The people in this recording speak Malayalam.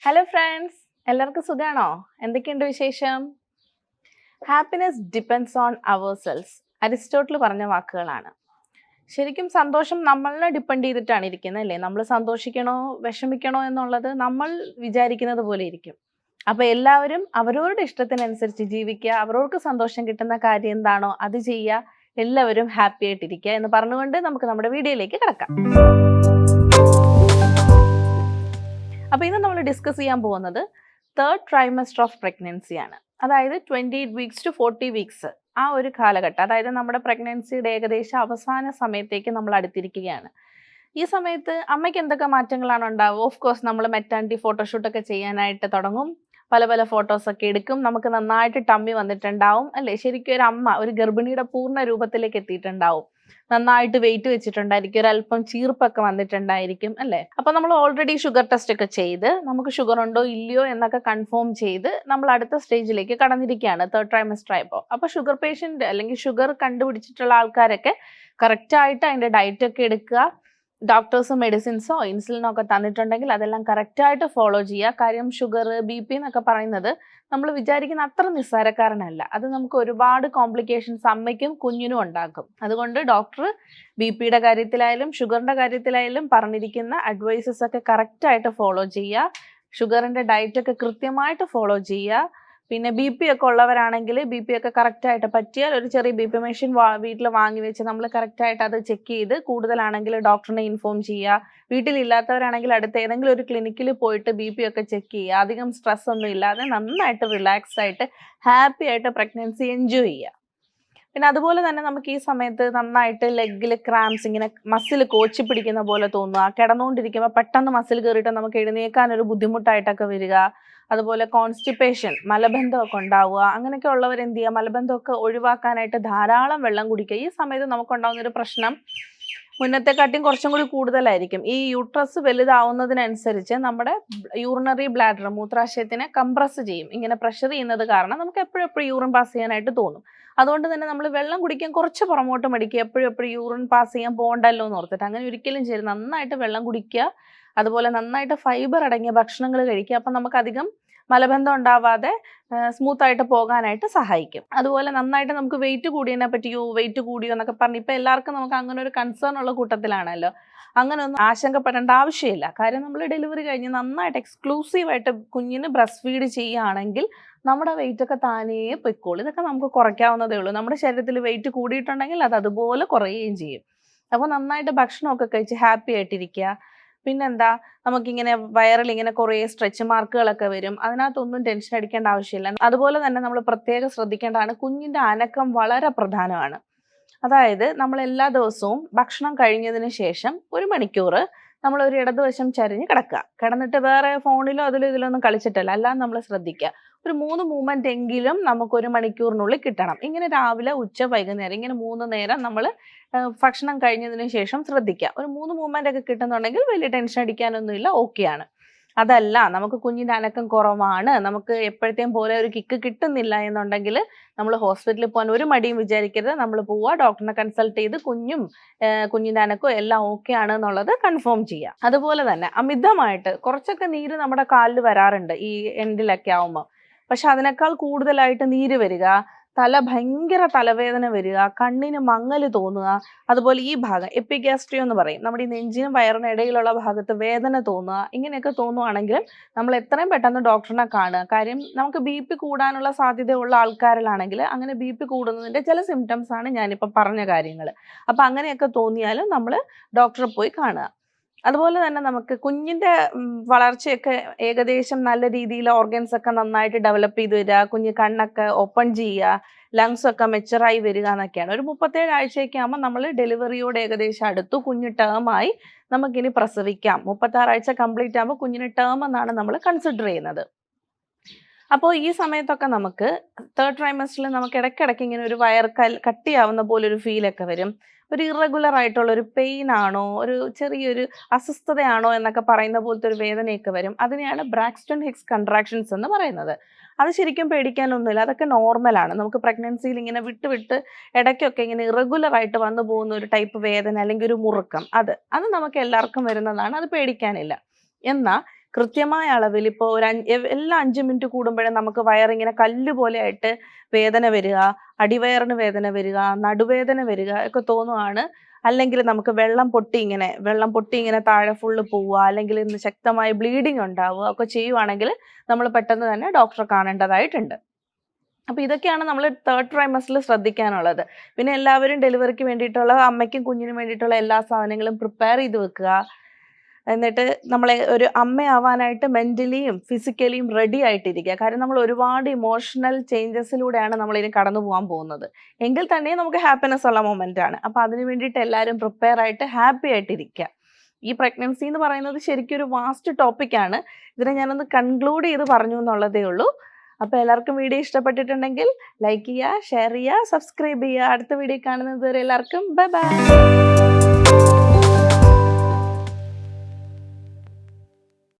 ഹലോ ഫ്രണ്ട്സ്, എല്ലാവർക്കും സുഖാണോ? എന്തൊക്കെയുണ്ട് വിശേഷം? Happiness depends on ourselves. Aristotle പറഞ്ഞ വാക്കുകളാണ്. ശരിക്കും സന്തോഷം നമ്മളെ ഡിപ്പെൻഡ് ചെയ്തിട്ടാണ് ഇരിക്കുന്നത് അല്ലേ? നമ്മൾ സന്തോഷിക്കണോ വിഷമിക്കണോ എന്നുള്ളത് നമ്മൾ വിചാരിക്കുന്നത് പോലെ ഇരിക്കും. അപ്പോൾ എല്ലാവരും അവരവരുടെ ഇഷ്ടത്തിനനുസരിച്ച് ജീവിക്കുക, അവരവർക്ക് സന്തോഷം കിട്ടുന്ന കാര്യം എന്താണോ അത് ചെയ്യുക, എല്ലാവരും ഹാപ്പി ആയിട്ടിരിക്കുക എന്ന് പറഞ്ഞുകൊണ്ട് നമുക്ക് നമ്മുടെ വീഡിയോയിലേക്ക് കിടക്കാം. അപ്പോൾ ഇന്ന് നമ്മൾ ഡിസ്കസ് ചെയ്യാൻ പോകുന്നത് തേർഡ് ട്രൈമസ്റ്റർ ഓഫ് പ്രഗ്നൻസി ആണ്. അതായത് 28 വീക്സ് ടു 40 വീക്സ് ആ ഒരു കാലഘട്ടം, അതായത് നമ്മുടെ പ്രഗ്നൻസിയുടെ ഏകദേശം അവസാന സമയത്തേക്ക് നമ്മൾ അടുത്തിരിക്കുകയാണ്. ഈ സമയത്ത് അമ്മയ്ക്ക് എന്തൊക്കെ മാറ്റങ്ങളാണ് ഉണ്ടാവുക? ഓഫ് കോഴ്സ് നമ്മൾ മെറ്റാനിറ്റി ഫോട്ടോഷൂട്ടൊക്കെ ചെയ്യാനായിട്ട് തുടങ്ങും, പല പല ഫോട്ടോസൊക്കെ എടുക്കും, നമുക്ക് നന്നായിട്ട് ടമ്മി വന്നിട്ടുണ്ടാവും അല്ലേ? ശരിക്കും ഒരു അമ്മ ഒരു ഗർഭിണിയുടെ പൂർണ്ണ രൂപത്തിലേക്ക് എത്തിയിട്ടുണ്ടാവും, നന്നായിട്ട് വെയിറ്റ് വെച്ചിട്ടുണ്ടായിരിക്കും, ഒരല്പം ചീർപ്പൊക്കെ വന്നിട്ടുണ്ടായിരിക്കും അല്ലേ? അപ്പൊ നമ്മൾ ഓൾറെഡി ഷുഗർ ടെസ്റ്റ് ഒക്കെ ചെയ്ത് നമുക്ക് ഷുഗർ ഉണ്ടോ ഇല്ലയോ എന്നൊക്കെ കൺഫേം ചെയ്ത് നമ്മൾ അടുത്ത സ്റ്റേജിലേക്ക് കടന്നിരിക്കുകയാണ് തേർഡ് ട്രൈമസ്റ്റർ ആയപ്പോൾ. അപ്പൊ ഷുഗർ പേഷ്യന്റ് അല്ലെങ്കിൽ ഷുഗർ കണ്ടുപിടിച്ചിട്ടുള്ള ആൾക്കാരൊക്കെ കറക്റ്റായിട്ട് അതിന്റെ ഡയറ്റ് ഒക്കെ എടുക്കുക, ഡോക്ടേഴ്സ് മെഡിസിൻസോ ഇൻസുലിനോ ഒക്കെ തന്നിട്ടുണ്ടെങ്കിൽ അതെല്ലാം കറക്റ്റായിട്ട് ഫോളോ ചെയ്യുക. കാര്യം ഷുഗർ BP എന്നൊക്കെ പറയുന്നത് നമ്മൾ വിചാരിക്കുന്ന അത്ര നിസ്സാരക്കാരനല്ല, അത് നമുക്ക് ഒരുപാട് കോംപ്ലിക്കേഷൻസ് അമ്മയ്ക്കും കുഞ്ഞിനും ഉണ്ടാക്കും. അതുകൊണ്ട് ഡോക്ടർ BPയുടെ കാര്യത്തിലായാലും ഷുഗറിന്റെ കാര്യത്തിലായാലും പറഞ്ഞിരിക്കുന്ന അഡ്വൈസസ് ഒക്കെ കറക്റ്റായിട്ട് ഫോളോ ചെയ്യുക, ഷുഗറിന്റെ ഡയറ്റ് ഒക്കെ കൃത്യമായിട്ട് ഫോളോ ചെയ്യുക. പിന്നെ BP ഒക്കെ ഉള്ളവരാണെങ്കിൽ BP ഒക്കെ കറക്റ്റായിട്ട് പറ്റിയാൽ ഒരു ചെറിയ BP മെഷീൻ വീട്ടിൽ വാങ്ങി വെച്ച് നമ്മൾ കറക്റ്റായിട്ട് അത് ചെക്ക് ചെയ്ത് കൂടുതലാണെങ്കിൽ ഡോക്ടറിനെ ഇൻഫോം ചെയ്യുക. വീട്ടിലില്ലാത്തവരാണെങ്കിൽ അടുത്ത ഏതെങ്കിലും ഒരു ക്ലിനിക്കിൽ പോയിട്ട് BP ഒക്കെ ചെക്ക് ചെയ്യുക. അധികം സ്ട്രെസ് ഒന്നും ഇല്ലാതെ നന്നായിട്ട് റിലാക്സ്ഡ് ആയിട്ട് ഹാപ്പി ആയിട്ട് പ്രഗ്നൻസി എൻജോയ് ചെയ്യുക. പിന്നെ അതുപോലെ തന്നെ നമുക്ക് ഈ സമയത്ത് നന്നായിട്ട് ലെഗിൽ ക്രാംസ്, ഇങ്ങനെ മസിൽ കോച്ചി പിടിക്കുന്ന പോലെ തോന്നുക, കിടന്നുകൊണ്ടിരിക്കുമ്പോൾ പെട്ടെന്ന് മസിൽ കയറിയിട്ട് നമുക്ക് എഴുന്നേക്കാൻ ഒരു ബുദ്ധിമുട്ടായിട്ടൊക്കെ വരിക. അതുപോലെ കോൺസ്റ്റിപ്പേഷൻ, മലബന്ധമൊക്കെ ഉണ്ടാവുക. അങ്ങനെയൊക്കെ ഉള്ളവർ എന്ത് ചെയ്യുക, മലബന്ധമൊക്കെ ഒഴിവാക്കാനായിട്ട് ധാരാളം വെള്ളം കുടിക്കുക. ഈ സമയത്ത് നമുക്കുണ്ടാകുന്നൊരു പ്രശ്നം മുന്നത്തെക്കാട്ടിയും കുറച്ചും കൂടി കൂടുതലായിരിക്കും. ഈ യൂട്രസ് വലുതാവുന്നതിനനുസരിച്ച് നമ്മുടെ യൂറിനറി ബ്ലാഡർ, മൂത്രാശയത്തിനെ കംപ്രസ് ചെയ്യും. ഇങ്ങനെ പ്രഷർ ചെയ്യുന്നത് കാരണം നമുക്ക് എപ്പോഴും യൂറിൻ പാസ് ചെയ്യാനായിട്ട് തോന്നും. അതുകൊണ്ട് തന്നെ നമ്മൾ വെള്ളം കുടിക്കാൻ കുറച്ച് പുറമോട്ട് മടിക്കുക, എപ്പോഴും യൂറിൻ പാസ് ചെയ്യാൻ പോകണ്ടല്ലോ എന്ന് ഓർത്തിട്ട്. അങ്ങനെ ഒരിക്കലും ചെയ്യരുത്. നന്നായിട്ട് വെള്ളം കുടിക്കുക, അതുപോലെ നന്നായിട്ട് ഫൈബർ അടങ്ങിയ ഭക്ഷണങ്ങൾ കഴിക്കുക. അപ്പം നമുക്കധികം മലബന്ധം ഉണ്ടാവാതെ സ്മൂത്തായിട്ട് പോകാനായിട്ട് സഹായിക്കും. അതുപോലെ നന്നായിട്ട് നമുക്ക് വെയിറ്റ് കൂടിയതിനെ പറ്റിയോ വെയിറ്റ് കൂടിയോ എന്നൊക്കെ പറഞ്ഞ് ഇപ്പം എല്ലാവർക്കും നമുക്ക് അങ്ങനെ ഒരു കൺസേൺ ഉള്ള കൂട്ടത്തിലാണല്ലോ. അങ്ങനെ ഒന്നും ആശങ്കപ്പെടേണ്ട ആവശ്യമില്ല. കാര്യം നമ്മൾ ഡെലിവറി കഴിഞ്ഞ് നന്നായിട്ട് എക്സ്ക്ലൂസീവായിട്ട് കുഞ്ഞിന് ബ്രസ്റ്റ് ഫീഡ് ചെയ്യുകയാണെങ്കിൽ നമ്മുടെ വെയിറ്റ് ഒക്കെ താനേ പൊയ്ക്കോളും. ഇതൊക്കെ നമുക്ക് കുറയ്ക്കാവുന്നതേ ഉള്ളൂ. നമ്മുടെ ശരീരത്തിൽ വെയിറ്റ് കൂടിയിട്ടുണ്ടെങ്കിൽ അത് അതുപോലെ കുറയുകയും ചെയ്യും. അപ്പോൾ നന്നായിട്ട് ഭക്ഷണമൊക്കെ കഴിച്ച് ഹാപ്പി ആയിട്ടിരിക്കുക. പിന്നെന്താ, നമുക്കിങ്ങനെ വയറിൽ ഇങ്ങനെ കുറേ സ്ട്രെച്ച് മാർക്കുകളൊക്കെ വരും. അതിനകത്തൊന്നും ടെൻഷൻ അടിക്കേണ്ട ആവശ്യമില്ല. അതുപോലെ തന്നെ നമ്മൾ പ്രത്യേകം ശ്രദ്ധിക്കേണ്ടതാണ്, കുഞ്ഞിൻ്റെ അനക്കം വളരെ പ്രധാനമാണ്. അതായത് നമ്മൾ എല്ലാ ദിവസവും ഭക്ഷണം കഴിഞ്ഞതിന് ശേഷം 1 മണിക്കൂർ നമ്മൾ ഒരു ഇടതുവശം ചരിഞ്ഞ് കിടക്കുക. കിടന്നിട്ട് വേറെ ഫോണിലോ അതിലോ ഇതിലൊന്നും കളിച്ചിട്ടല്ല, അല്ലാതെ നമ്മൾ ശ്രദ്ധിക്കുക. ഒരു 3 മൂവ്മെന്റ് എങ്കിലും നമുക്ക് 1 മണിക്കൂറിനുള്ളിൽ കിട്ടണം. ഇങ്ങനെ രാവിലെ, ഉച്ച, വൈകുന്നേരം ഇങ്ങനെ 3 നേരം നമ്മൾ ഭക്ഷണം കഴിഞ്ഞതിന് ശേഷം ശ്രദ്ധിക്കുക. ഒരു 3 മൂവ്മെന്റ് ഒക്കെ കിട്ടുന്നുണ്ടെങ്കിൽ വലിയ ടെൻഷൻ അടിക്കാനൊന്നുമില്ല, ഓക്കെയാണ്. അതല്ല നമുക്ക് കുഞ്ഞിൻ്റെ അനക്കം കുറവാണ്, നമുക്ക് എപ്പോഴത്തെയും പോലെ ഒരു കിക്ക് കിട്ടുന്നില്ല എന്നുണ്ടെങ്കിൽ നമ്മൾ ഹോസ്പിറ്റലിൽ പോകാൻ ഒരു മടിയും വിചാരിക്കരുത്. നമ്മൾ പോവുക, ഡോക്ടറിനെ കൺസൾട്ട് ചെയ്ത് കുഞ്ഞിൻ്റെ അനക്കവും എല്ലാം ഓക്കെ ആണ് എന്നുള്ളത് കൺഫേം ചെയ്യുക. അതുപോലെ തന്നെ അമിതമായിട്ട് കുറച്ചൊക്കെ നീര് നമ്മുടെ കാലിൽ വരാറുണ്ട് ഈ എൻഡിലൊക്കെ ആവുമ്പോൾ. പക്ഷെ അതിനേക്കാൾ കൂടുതലായിട്ട് നീര് വരിക, ഭയങ്കര തലവേദന വരിക, കണ്ണിന് മങ്ങൽ തോന്നുക, അതുപോലെ ഈ ഭാഗം എപ്പിഗാസ്ട്രിയോ എന്ന് പറയും, നമ്മുടെ ഈ നെഞ്ചിനും വയറിനും ഇടയിലുള്ള ഭാഗത്ത് വേദന തോന്നുക, ഇങ്ങനെയൊക്കെ തോന്നുവാണെങ്കിൽ നമ്മൾ എത്രയും പെട്ടെന്ന് ഡോക്ടറിനെ കാണുക. കാര്യം നമുക്ക് BP കൂടാനുള്ള സാധ്യതയുള്ള ആൾക്കാരിലാണെങ്കിൽ അങ്ങനെ BP കൂടുന്നതിൻ്റെ ചില സിംറ്റംസ് ആണ് ഞാനിപ്പോൾ പറഞ്ഞ കാര്യങ്ങൾ. അപ്പം അങ്ങനെയൊക്കെ തോന്നിയാലും നമ്മൾ ഡോക്ടറെ പോയി കാണുക. അതുപോലെ തന്നെ നമുക്ക് കുഞ്ഞിൻ്റെ വളർച്ചയൊക്കെ ഏകദേശം നല്ല രീതിയിൽ ഓർഗൻസ് ഒക്കെ നന്നായിട്ട് ഡെവലപ്പ് ചെയ്ത് വരിക, കുഞ്ഞ് കണ്ണൊക്കെ ഓപ്പൺ ചെയ്യുക, ലങ്സ് ഒക്കെ മെച്ചറായി വരിക എന്നൊക്കെയാണ്. ഒരു 37 ആഴ്ചയൊക്കെ ആകുമ്പോൾ നമ്മൾ ഡെലിവറിയോട് ഏകദേശം അടുത്തു, കുഞ്ഞ് ടേമായി, നമുക്കിനി പ്രസവിക്കാം. 36 ആഴ്ച കംപ്ലീറ്റ് ആകുമ്പോൾ കുഞ്ഞിന് ടേം എന്നാണ് നമ്മൾ കൺസിഡർ ചെയ്യുന്നത്. അപ്പോൾ ഈ സമയത്തൊക്കെ നമുക്ക് തേർഡ് ട്രൈമസ്റ്ററിൽ നമുക്ക് ഇടയ്ക്കിടയ്ക്ക് ഇങ്ങനെ ഒരു വയർ കട്ടിയാവുന്ന പോലൊരു ഫീലൊക്കെ വരും. ഒരു ഇറഗുലർ ആയിട്ടുള്ളൊരു പെയിൻ ആണോ, ഒരു ചെറിയൊരു അസ്വസ്ഥതയാണോ എന്നൊക്കെ പറയുന്ന പോലത്തെ ഒരു വേദനയൊക്കെ വരും. അതിനെയാണ് ബ്രാക്സ്റ്റൺ ഹിക്സ് കൺട്രാക്ഷൻസ് എന്ന് പറയുന്നത്. അത് ശരിക്കും പേടിക്കാനൊന്നുമില്ല, അതൊക്കെ നോർമലാണ്. നമുക്ക് പ്രഗ്നൻസിയിൽ ഇങ്ങനെ വിട്ട് ഇടയ്ക്കൊക്കെ ഇങ്ങനെ ഇറഗുലർ ആയിട്ട് വന്നു പോകുന്ന ഒരു ടൈപ്പ് വേദന അല്ലെങ്കിൽ ഒരു മുറുക്കം, അത് നമുക്ക് എല്ലാവർക്കും വരുന്നതാണ്, അത് പേടിക്കാനില്ല. എന്നാൽ കൃത്യമായ അളവിൽ ഇപ്പോൾ എല്ലാ 5 മിനിറ്റ് കൂടുമ്പോഴും നമുക്ക് വയറിങ്ങനെ കല്ല് പോലെ ആയിട്ട് വേദന വരിക, അടിവയറിന് വേദന വരിക, നടുവേദന വരിക ഒക്കെ തോന്നുവാണ്. അല്ലെങ്കിൽ നമുക്ക് വെള്ളം പൊട്ടി ഇങ്ങനെ താഴെ ഫുള്ള് പോവുക, അല്ലെങ്കിൽ ഇന്ന് ശക്തമായ ബ്ലീഡിങ് ഉണ്ടാവുക ഒക്കെ ചെയ്യുവാണെങ്കിൽ നമ്മൾ പെട്ടെന്ന് തന്നെ ഡോക്ടറെ കാണേണ്ടതായിട്ടുണ്ട്. അപ്പോൾ ഇതൊക്കെയാണ് നമ്മൾ തേർഡ് ട്രൈമസ്റ്ററിൽ ശ്രദ്ധിക്കാനുള്ളത്. പിന്നെ എല്ലാവരും ഡെലിവറിക്ക് വേണ്ടിയിട്ടുള്ള അമ്മയ്ക്കും കുഞ്ഞിനും വേണ്ടിയിട്ടുള്ള എല്ലാ സാധനങ്ങളും പ്രിപ്പയർ ചെയ്ത് വെക്കുക. എന്നിട്ട് നമ്മളെ ഒരു അമ്മയാവാനായിട്ട് മെൻ്റലിയും ഫിസിക്കലിയും റെഡി ആയിട്ടിരിക്കുക. കാരണം നമ്മൾ ഒരുപാട് ഇമോഷണൽ ചേഞ്ചസിലൂടെയാണ് നമ്മളിനി കടന്നു പോകാൻ പോകുന്നത്. എങ്കിൽ തന്നെ നമുക്ക് ഹാപ്പിനെസ് ഉള്ള മൊമെൻ്റാണ്. അപ്പോൾ അതിന് വേണ്ടിയിട്ട് എല്ലാവരും പ്രിപ്പയർ ആയിട്ട് ഹാപ്പി ആയിട്ടിരിക്കുക. ഈ പ്രഗ്നൻസി എന്ന് പറയുന്നത് ശരിക്കും ഒരു വാസ്റ്റ് ടോപ്പിക്കാണ്. ഇതിനെ ഞാനൊന്ന് കൺക്ലൂഡ് ചെയ്ത് പറഞ്ഞു എന്നുള്ളതേ ഉള്ളൂ. അപ്പോൾ എല്ലാവർക്കും വീഡിയോ ഇഷ്ടപ്പെട്ടിട്ടുണ്ടെങ്കിൽ ലൈക്ക് ചെയ്യുക, ഷെയർ ചെയ്യുക, സബ്സ്ക്രൈബ് ചെയ്യുക. അടുത്ത വീഡിയോ കാണുന്നത് വരെ എല്ലാവർക്കും ബൈ ബൈ.